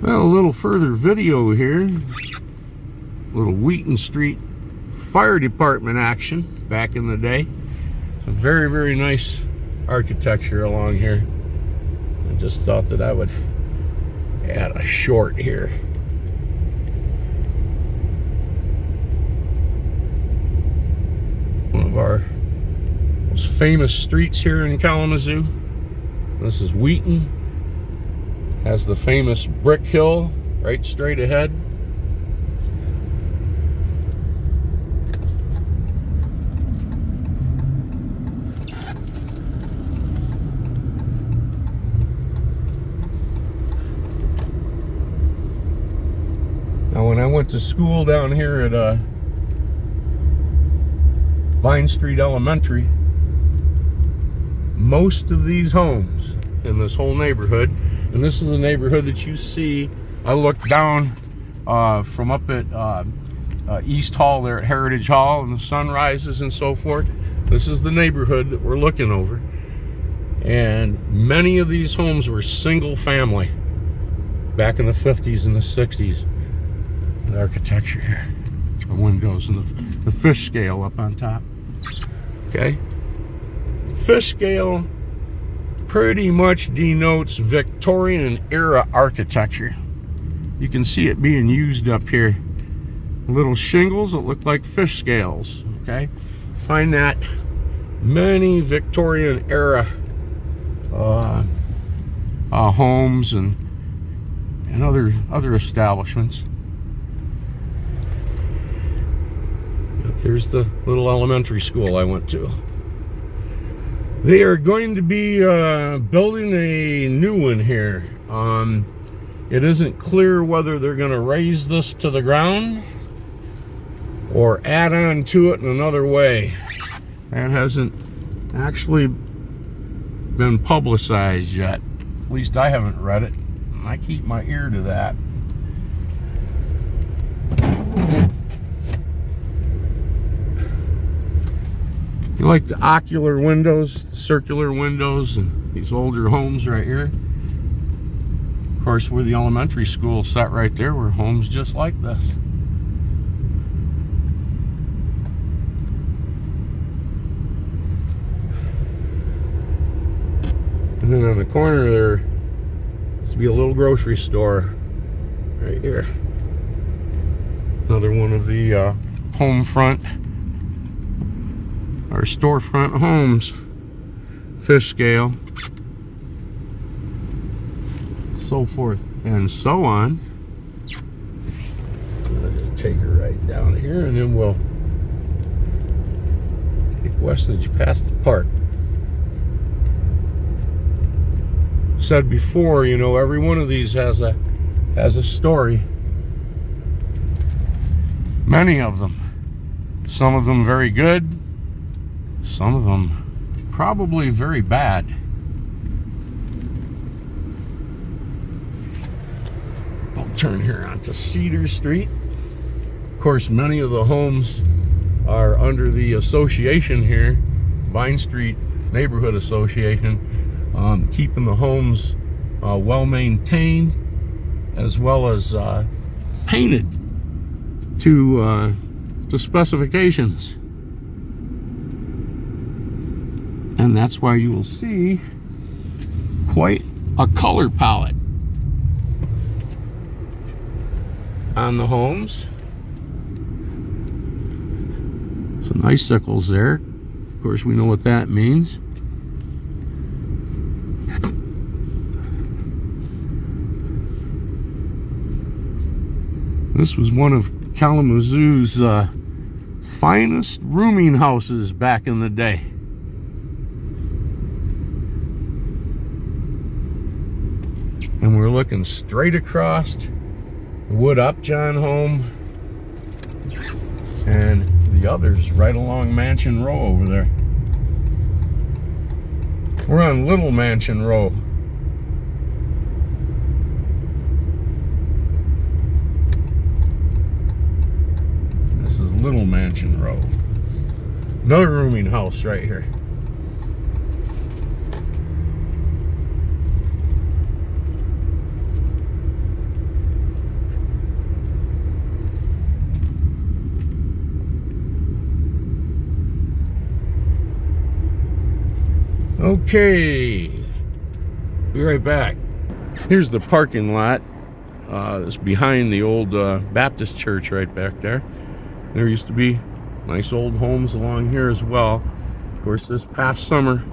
Well, a little further video here. Little Wheaton Street Fire Department action back in the day. Some very, very nice architecture along here. I just thought that I would add a short here. One of our most famous streets here in Kalamazoo. This is Wheaton. Has the famous brick hill right straight ahead. Now, when I went to school down here at Vine Street Elementary, most of these homes in this whole neighborhood, and this is the neighborhood that you see. I looked down from up at East Hall there at Heritage Hall, and the sun rises and so forth. This is the neighborhood that we're looking over. And many of these homes were single family back in the 50s and the 60s. The architecture here, the windows, and the fish scale up on top. Okay, fish scale pretty much denotes Victorian era architecture. You can see it being used up here. Little shingles that look like fish scales. Okay, find that many Victorian era homes and other establishments. There's the little elementary school I went to. They are going to be building a new one here. It isn't clear whether they're going to raise this to the ground or add on to it in another way. That hasn't actually been publicized yet. At least I haven't read it. I keep my ear to that. You like the ocular windows, the circular windows, and these older homes right here. Of course, where the elementary school sat right there were homes just like this. And then on the corner there used to be a little grocery store right here. Another one of the home front or storefront homes, fish scale, so forth and so on. I'll just take her right down here, and then we'll take Westnedge past the park. Said before, you know, every one of these has a story. Many of them. Some of them very good. Some of them probably very bad. I'll turn here onto Cedar Street. Of course, many of the homes are under the association here, Vine Street Neighborhood Association, keeping the homes well maintained as well as painted to specifications. And that's why you will see quite a color palette on the homes. Some icicles there. Of course, we know what that means. This was one of Kalamazoo's finest rooming houses back in the day. And we're looking straight across the Wood Upjohn home and the others right along Mansion Row over there. We're on Little Mansion Row. This is Little Mansion Row. Another rooming house right here. Okay, be right back. Here's the parking lot. It's behind the old Baptist church right back there. There used to be nice old homes along here as well. Of course, this past summer,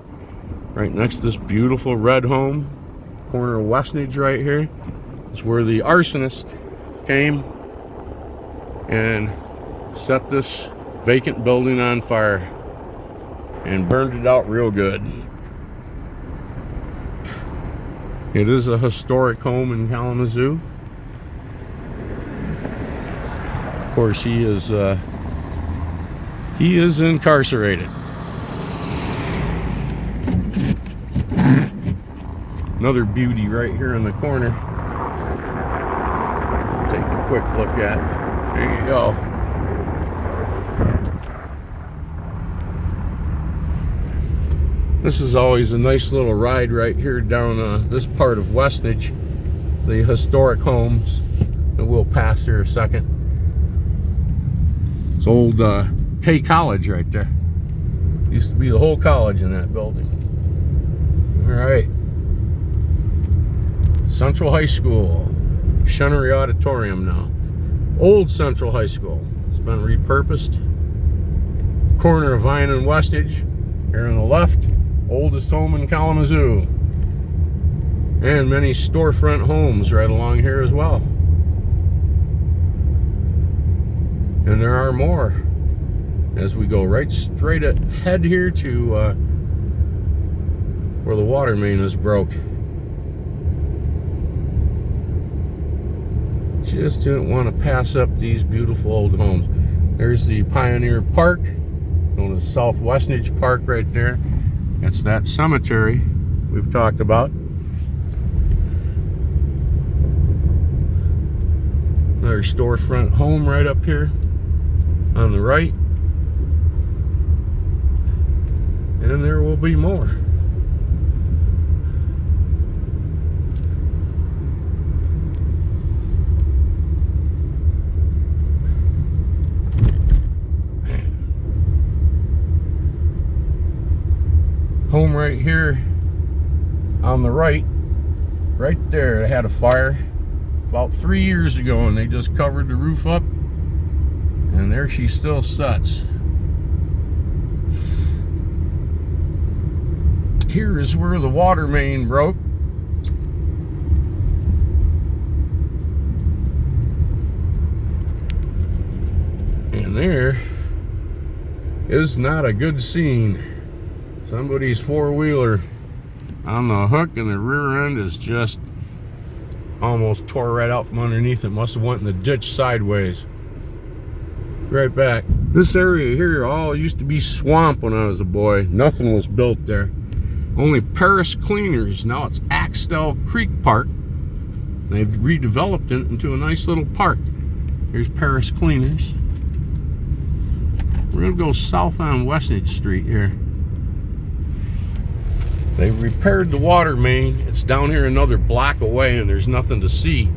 right next to this beautiful red home, corner of Westnedge right here, is where the arsonist came and set this vacant building on fire and burned it out real good. It is a historic home in Kalamazoo. Of course, he is incarcerated. Another beauty right here in the corner. Take a quick look at. There you go. This is always a nice little ride right here down this part of Westnedge, the historic homes, and we'll pass here a second. It's old K College right there. Used to be the whole college in that building. All right. Central High School, Shunnery Auditorium now. Old Central High School. It's been repurposed. Corner of Vine and Westnedge. Here on the left, oldest home in Kalamazoo. And many storefront homes right along here as well. And there are more as we go right straight ahead here to where the water main is broke. Just didn't want to pass up these beautiful old homes. There's the Pioneer Park, known as South Westnedge Park right there. It's that cemetery we've talked about. Another storefront home right up here on the right. And there will be more. Home right here on the right there, it had a fire about 3 years ago, and they just covered the roof up, and there she still sits. Here is where the water main broke. And there is not a good scene. Somebody's four-wheeler on the hook, and the rear end is just almost tore right out from underneath it. Must have went in the ditch sideways. Right back. This area here all used to be swamp when I was a boy. Nothing was built there. Only Paris Cleaners. Now it's Axtell Creek Park. They've redeveloped it into a nice little park. Here's Paris Cleaners. We're gonna go south on Westnedge Street here. They repaired the water main. It's down here another block away, and there's nothing to see.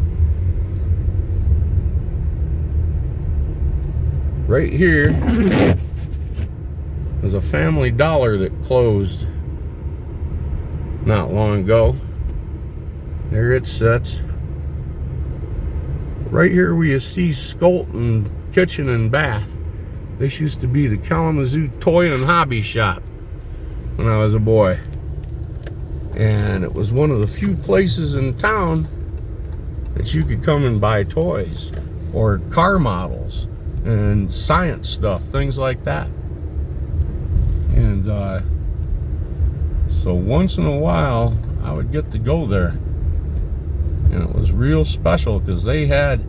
Right here is a Family Dollar that closed not long ago. There it sits. Right here where you see Skolton Kitchen and Bath. This used to be the Kalamazoo Toy and Hobby Shop when I was a boy. And it was one of the few places in town that you could come and buy toys or car models and science stuff, things like that. And so once in a while I would get to go there, and it was real special because they had,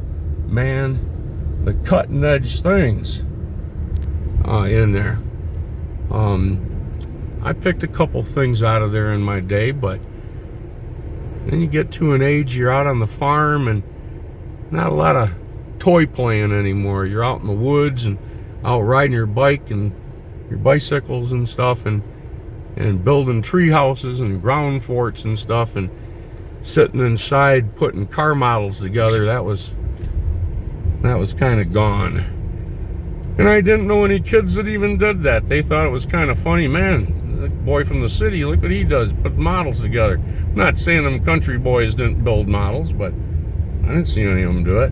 man, the cutting edge things in there. I picked a couple things out of there in my day, but then you get to an age, you're out on the farm and not a lot of toy playing anymore. You're out in the woods and out riding your bike and your bicycles and stuff, and building tree houses and ground forts and stuff, and sitting inside putting car models together. That was kind of gone. And I didn't know any kids that even did that. They thought it was kind of funny. Man, boy from the city, look what he does, put models together. I'm not saying them country boys didn't build models, but I didn't see any of them do it.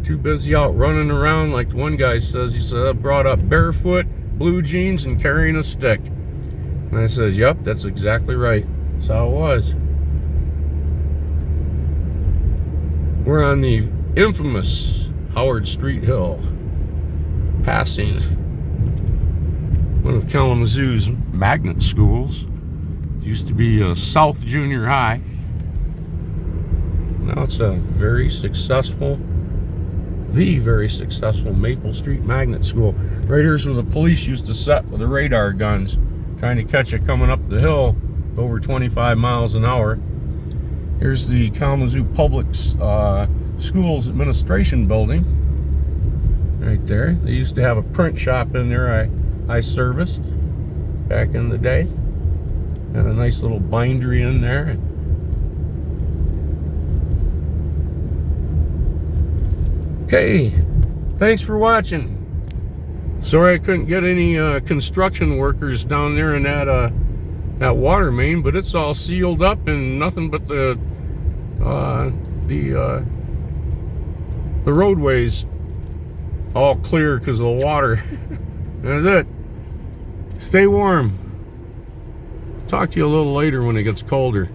Too busy out running around, like one guy says. He said, I brought up barefoot, blue jeans, and carrying a stick. And I said, yep, that's exactly right. That's how it was. We're on the infamous Howard Street Hill, passing one of Kalamazoo's magnet schools. It used to be South Junior High. Now it's a very successful Maple Street Magnet School. Right here's where the police used to set with the radar guns, trying to catch it coming up the hill over 25 miles an hour. Here's the Kalamazoo Public Schools Administration Building. Right there. They used to have a print shop in there I serviced back in the day. Had a nice little bindery in there. Okay, thanks for watching. Sorry I couldn't get any construction workers down there in that water main, but it's all sealed up and nothing but the roadways all clear because of the water. That's it. Stay warm. Talk to you a little later when it gets colder.